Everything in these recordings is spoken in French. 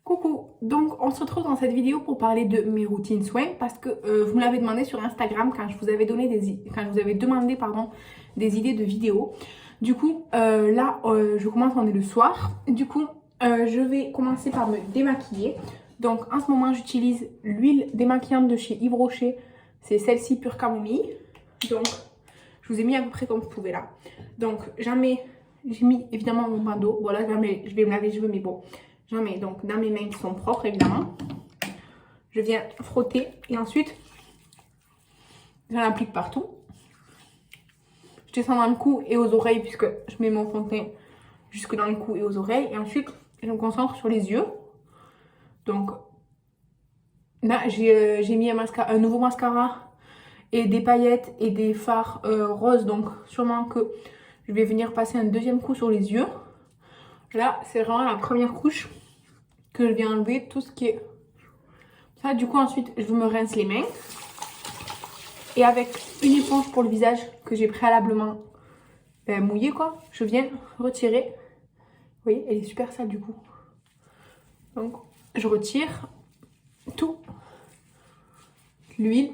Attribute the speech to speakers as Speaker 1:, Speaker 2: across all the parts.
Speaker 1: Coucou, donc on se retrouve dans cette vidéo pour parler de mes routines soins parce que vous me l'avez demandé sur Instagram quand je vous avais donné quand je vous avais demandé des idées de vidéos. Du coup là je commence, on est le soir. Du coup je vais commencer par me démaquiller. Donc en ce moment j'utilise l'huile démaquillante de chez Yves Rocher. C'est celle-ci pure camomille. Donc je vous ai mis à peu près comme vous pouvez là. Donc j'ai mis évidemment mon bain d'eau. Voilà, je vais me laver les cheveux mais bon. J'en mets donc dans mes mains qui sont propres évidemment. Je viens frotter et ensuite j'en applique partout. Je descends dans le cou et aux oreilles puisque je mets mon fond de teint jusque dans le cou et aux oreilles. Et ensuite je me concentre sur les yeux. Donc là j'ai mis un nouveau mascara et des paillettes et des fards roses. Donc sûrement que je vais venir passer un deuxième coup sur les yeux. Là c'est vraiment la première couche que je viens enlever tout ce qui est ça. Du coup ensuite je me rince les mains et avec une éponge pour le visage que j'ai préalablement mouillée quoi, je viens retirer. Vous voyez, elle est super sale du coup. Donc je retire tout l'huile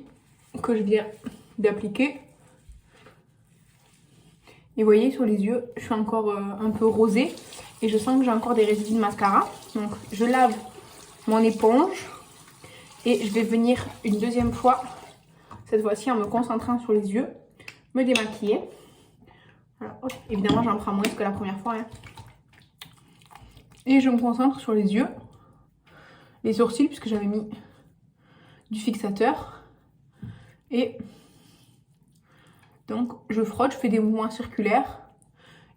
Speaker 1: que je viens d'appliquer. Et vous voyez sur les yeux je suis encore un peu rosée et je sens que j'ai encore des résidus de mascara. Donc je lave mon éponge et je vais venir une deuxième fois, cette fois-ci en me concentrant sur les yeux, me démaquiller. Alors, évidemment j'en prends moins que la première fois. Et je me concentre sur les yeux, les sourcils puisque j'avais mis du fixateur. Et donc je frotte, je fais des mouvements circulaires.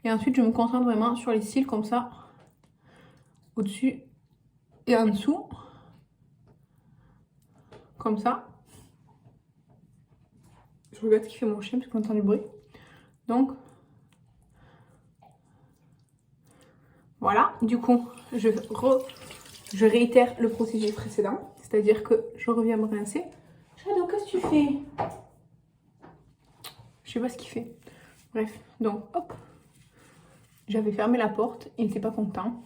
Speaker 1: Et ensuite je me concentre vraiment sur les cils comme ça, au-dessus et en dessous. Comme ça. Je regarde ce qui fait mon chien parce qu'on entend du bruit. Donc voilà, du coup je réitère le procédé précédent. C'est-à-dire que je reviens me rincer. Shadow, qu'est-ce que tu fais? Je sais pas ce qu'il fait. Bref, donc hop. J'avais fermé la porte, il n'était pas content.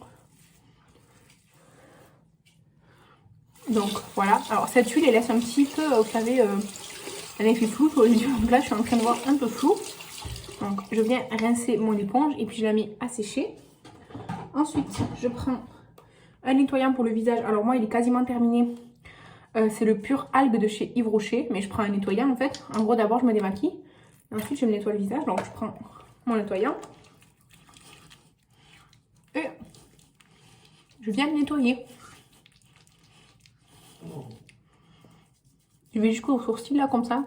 Speaker 1: Donc voilà, alors cette huile elle laisse un petit peu, vous savez, un effet flou sur les yeux. Donc là je suis en train de voir un peu flou. Donc je viens rincer mon éponge et puis je la mets à sécher. Ensuite je prends un nettoyant pour le visage. Alors moi il est quasiment terminé. C'est le pur algue de chez Yves Rocher. Mais je prends un nettoyant en fait. En gros d'abord je me démaquille. Et ensuite je me nettoie le visage. Donc je prends mon nettoyant. Et je viens me nettoyer. Je vais jusqu'au sourcil là comme ça.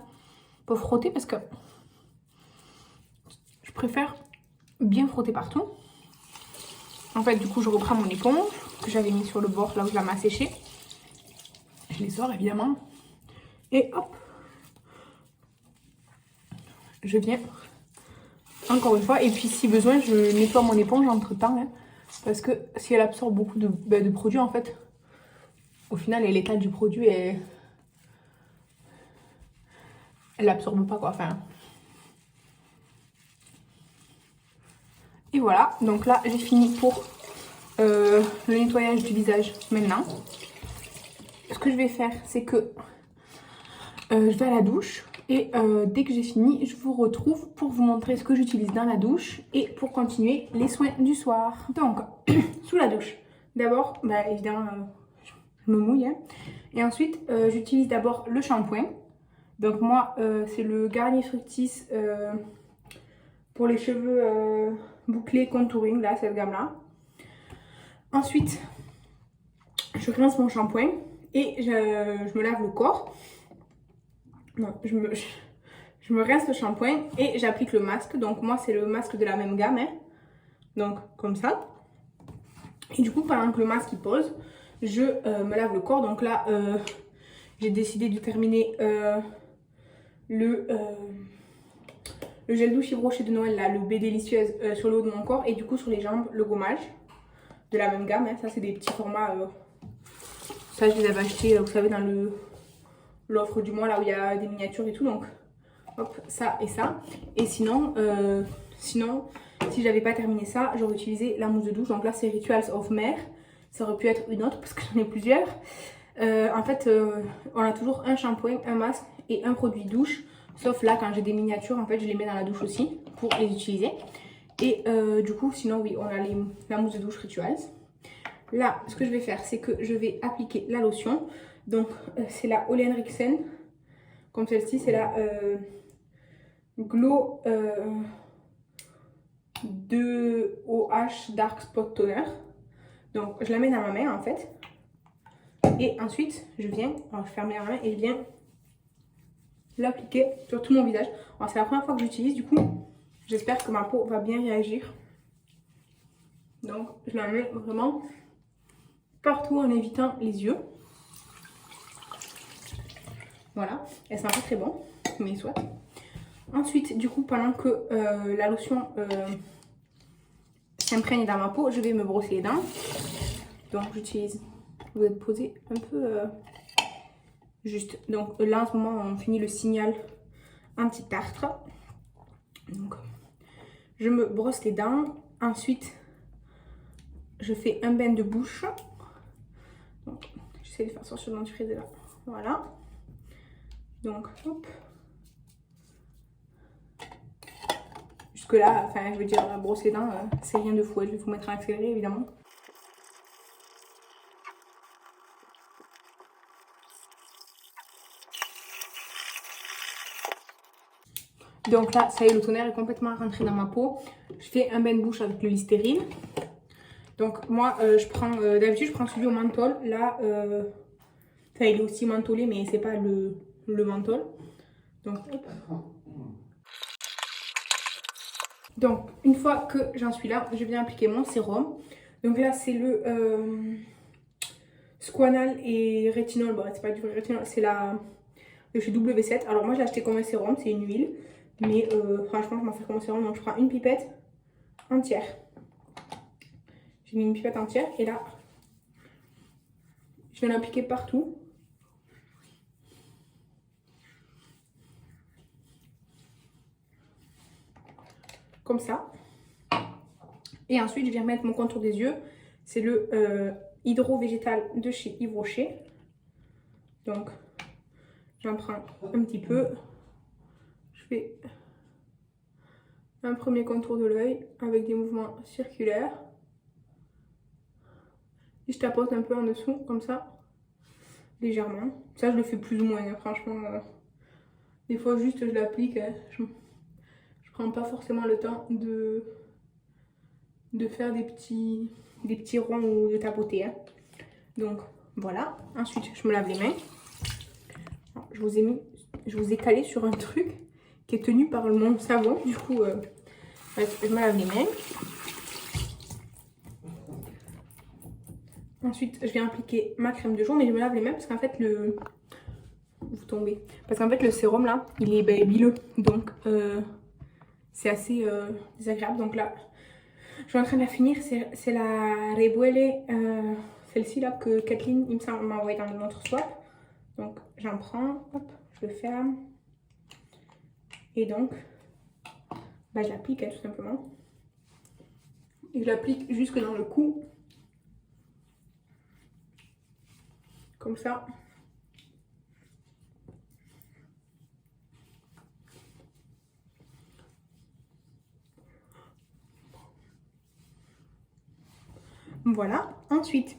Speaker 1: Pour frotter parce que je préfère bien frotter partout. En fait du coup je reprends mon éponge que j'avais mis sur le bord là où je la mets à sécher. Je les sors évidemment. Et hop. Je viens encore une fois. Et puis si besoin je nettoie mon éponge entre temps. Parce que si elle absorbe beaucoup de produits en fait. Au final l'état du produit est... Elle l'absorbe pas quoi. Enfin... Et voilà, donc là j'ai fini pour le nettoyage du visage maintenant. Ce que je vais faire, c'est que je vais à la douche. Et dès que j'ai fini, je vous retrouve pour vous montrer ce que j'utilise dans la douche. Et pour continuer les soins du soir. Donc, sous la douche. D'abord, évidemment, je me mouille. Et ensuite, j'utilise d'abord le shampoing. Donc moi, c'est le Garnier Fructis pour les cheveux... bouclé contouring, là, cette gamme-là. Ensuite, je rince mon shampoing et je me lave le corps. Non, je me rince le shampoing et j'applique le masque. Donc moi, c'est le masque de la même gamme. Donc, comme ça. Et du coup, pendant que le masque, il pose, je me lave le corps. Donc là, j'ai décidé de terminer le gel douche Yves Rocher de Noël, là, le baie délicieuse sur le haut de mon corps. Et du coup sur les jambes, le gommage de la même gamme. Ça c'est des petits formats. Ça je les avais achetés, vous savez, dans l'offre du mois, là où il y a des miniatures et tout. Donc hop, ça et ça. Et sinon, si j'avais pas terminé ça, j'aurais utilisé la mousse de douche. Donc là c'est Rituals of Mer. Ça aurait pu être une autre parce que j'en ai plusieurs. En fait, on a toujours un shampoing, un masque et un produit douche. Sauf là, quand j'ai des miniatures, en fait, je les mets dans la douche aussi pour les utiliser. Et du coup, sinon, oui, on a la mousse de douche Rituals. Là, ce que je vais faire, c'est que je vais appliquer la lotion. Donc, c'est la Ole Henriksen. Comme celle-ci, c'est la Glow 2OH Dark Spot Toner. Donc, je la mets dans ma main, en fait. Et ensuite, je viens, alors je ferme la main et je viens l'appliquer sur tout mon visage. C'est la première fois que j'utilise, du coup, j'espère que ma peau va bien réagir. Donc, je la mets vraiment partout en évitant les yeux. Voilà, elle sent pas très bon, mais soit. Ensuite, du coup, pendant que la lotion s'imprègne dans ma peau, je vais me brosser les dents. Donc, j'utilise, vous êtes posé un peu juste. Donc, là, en ce moment, on finit le signal anti-tartre. Donc, je me brosse les dents. Ensuite, je fais un bain de bouche. Donc, j'essaie de faire ça sur le dentifrice là. Voilà. Donc, hop. Jusque là, enfin, je veux dire, brosser les dents, c'est rien de fou. Je vais vous mettre en accéléré, évidemment. Donc là, ça y est, le tonnerre est complètement rentré dans ma peau. Je fais un bain de bouche avec le Listerine. Donc moi, je prends, d'habitude, je prends celui au menthol. Là, enfin, il est aussi mentholé, mais c'est pas le menthol. Donc, hop. Donc, une fois que j'en suis là, je viens appliquer mon sérum. Donc là, c'est le Squanal et rétinol. Bon, c'est pas du vrai rétinol, c'est la de chez W7. Alors moi, je l'ai acheté comme un sérum, c'est une huile. Mais franchement, je m'en fais comme un sérum. Donc je prends une pipette entière. J'ai mis une pipette entière et là, je viens l'appliquer partout. Comme ça. Et ensuite, je viens mettre mon contour des yeux. C'est le Hydro Végétal de chez Yves Rocher. Donc, j'en prends un petit peu. Je fais un premier contour de l'œil avec des mouvements circulaires. Et je tapote un peu en dessous, comme ça, légèrement. Ça, je le fais plus ou moins, hein, franchement. Des fois, juste, je l'applique. Je prends pas forcément le temps de faire des petits ronds ou de tapoter. Hein. Donc, voilà. Ensuite, je me lave les mains. Alors, je vous ai calé sur un truc qui est tenu par mon savon. Du coup, je me lave les mains. Ensuite, je viens appliquer ma crème de jour, mais je me lave les mains parce qu'en fait, vous tombez. Parce qu'en fait, le sérum, là, il est huileux. Donc, c'est assez désagréable. Donc là, je suis en train de la finir. C'est la Rebuele, celle-ci, là, que Kathleen, il me semble, m'a envoyé dans notre swap. Donc, j'en prends, hop, je le ferme. Et donc, bah, je l'applique, hein, tout simplement. Et je l'applique jusque dans le cou. Comme ça. Voilà. Ensuite,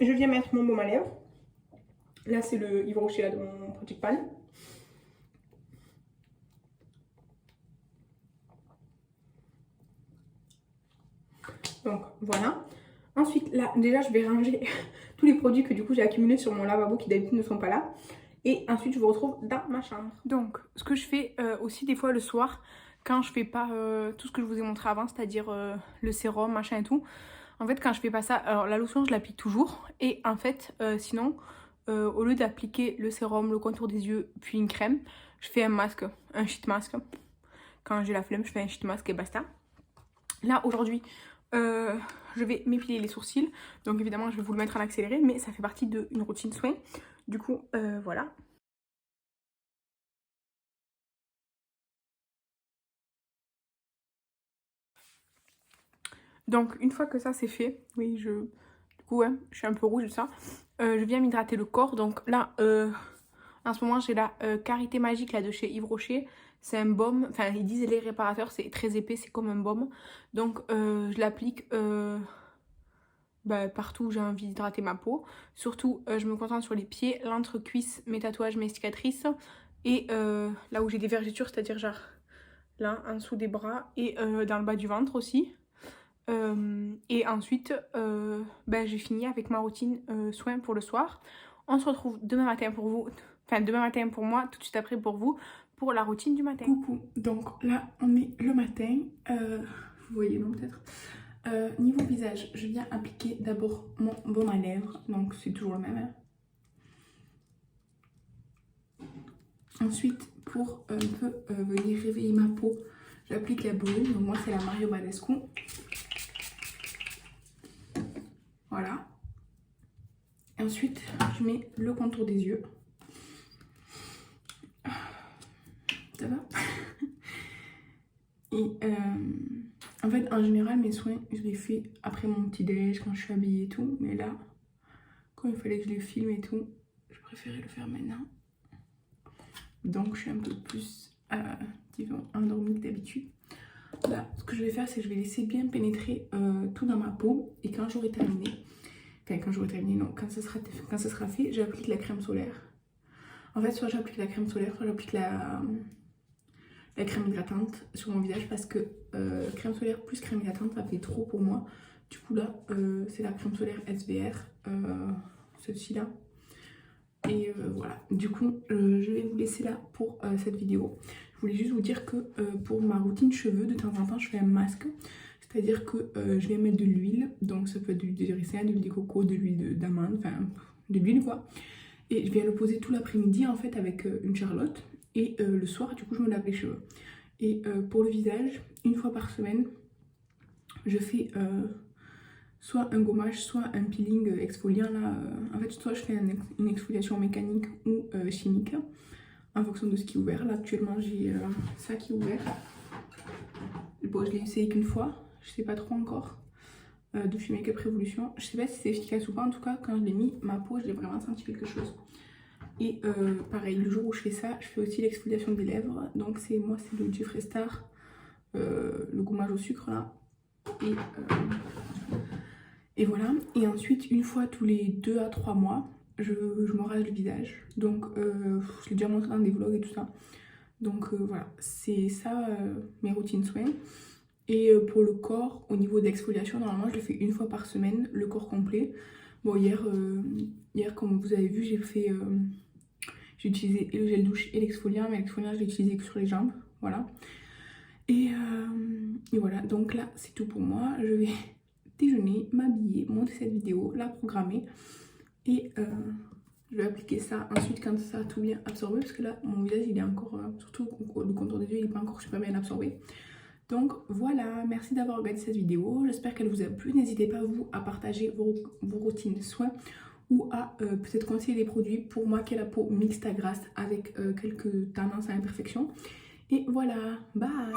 Speaker 1: je viens mettre mon baume à lèvres. Là, c'est le Yves Rocher là, de mon Project Pan. Donc, voilà. Ensuite, là, déjà, je vais ranger tous les produits que du coup j'ai accumulés sur mon lavabo qui d'habitude ne sont pas là. Et ensuite, je vous retrouve dans ma chambre. Donc, ce que je fais aussi des fois le soir, quand je fais pas tout ce que je vous ai montré avant, c'est-à-dire le sérum, machin et tout. En fait, quand je fais pas ça, alors la lotion, je l'applique toujours. Et en fait, sinon, au lieu d'appliquer le sérum, le contour des yeux, puis une crème, je fais un masque, un sheet mask. Quand j'ai la flemme, je fais un sheet mask et basta. Là, aujourd'hui, je vais m'épiler les sourcils. Donc évidemment, je vais vous le mettre en accéléré, mais ça fait partie d'une routine soin. Du coup, voilà. Donc une fois que ça c'est fait, oui, je coup, ouais, je suis un peu rouge, ça. Je viens m'hydrater le corps. Donc là, en ce moment, j'ai la Karité Magique là, de chez Yves Rocher. C'est un baume. Enfin, ils disent les réparateurs, c'est très épais, c'est comme un baume. Donc, je l'applique partout où j'ai envie d'hydrater ma peau. Surtout, je me concentre sur les pieds, l'entrecuisse, mes tatouages, mes cicatrices. Et là où j'ai des vergetures, c'est-à-dire genre là, en dessous des bras et dans le bas du ventre aussi. Et ensuite, j'ai fini avec ma routine soins pour le soir. On se retrouve demain matin pour vous, enfin demain matin pour moi, tout de suite après pour vous, pour la routine du matin. Coucou, donc là on est le matin, vous voyez non peut-être. Niveau visage, je viens appliquer d'abord mon baume à lèvres, donc c'est toujours le même. Hein. Ensuite, pour un peu venir réveiller ma peau, j'applique la brune, donc moi c'est la Mario Badescu. Voilà. Et ensuite, je mets le contour des yeux. Ça va? Et en fait, en général, mes soins, je les fais après mon petit déj, quand je suis habillée et tout. Mais là, quand il fallait que je les filme et tout, je préférais le faire maintenant. Donc, je suis un peu plus, disons, endormie que d'habitude. Là, ce que je vais faire, c'est que je vais laisser bien pénétrer tout dans ma peau. Et quand j'aurai terminé, enfin, quand j'aurai terminé, non, quand ça sera fait, j'applique la crème solaire. En fait, soit j'applique la crème solaire, soit j'applique la crème hydratante sur mon visage parce que crème solaire plus crème hydratante, ça fait trop pour moi. Du coup, là, c'est la crème solaire SBR, celle-ci là. Et voilà, du coup, je vais vous laisser là pour cette vidéo. Je voulais juste vous dire que pour ma routine cheveux, de temps en temps, je fais un masque. C'est-à-dire que je vais mettre de l'huile, donc ça peut être de l'huile de ricin, de l'huile de coco, de l'huile d'amande, enfin de l'huile quoi. Et je viens le poser tout l'après-midi en fait avec une Charlotte. Et le soir, du coup, je me lave les cheveux. Et pour le visage, une fois par semaine, je fais soit un gommage, soit un peeling exfoliant. Là, en fait, soit je fais une exfoliation mécanique ou chimique, en fonction de ce qui est ouvert. Là, actuellement, j'ai ça qui est ouvert. Bon, je l'ai essayé qu'une fois, je sais pas trop encore. De chez Make Up Revolution. Je sais pas si c'est efficace ou pas, en tout cas, quand je l'ai mis, ma peau, je l'ai vraiment senti quelque chose. Et pareil, le jour où je fais ça, je fais aussi l'exfoliation des lèvres. Donc c'est le Jeffree Star, le gommage au sucre là. Et voilà. Et ensuite, une fois tous les 2 à 3 mois, je me rase le visage. Donc je l'ai déjà montré dans des vlogs et tout ça. Donc voilà, c'est ça mes routines soins. Et pour le corps, au niveau de l'exfoliation, normalement je le fais une fois par semaine, le corps complet. Bon, hier comme vous avez vu, j'ai utilisé le gel douche et l'exfoliant, mais l'exfoliant je l'ai utilisé que sur les jambes, voilà. Et voilà, donc là c'est tout pour moi. Je vais déjeuner, m'habiller, monter cette vidéo, la programmer. Et je vais appliquer ça ensuite quand ça a tout bien absorbé, parce que là mon visage il est encore, surtout le contour des yeux il n'est pas encore super bien absorbé. Donc voilà, merci d'avoir regardé cette vidéo, j'espère qu'elle vous a plu. N'hésitez pas vous à partager vos routines soins ou à peut-être conseiller des produits pour moi qui ai la peau mixte à grasse avec quelques tendances à imperfection. Et voilà, bye.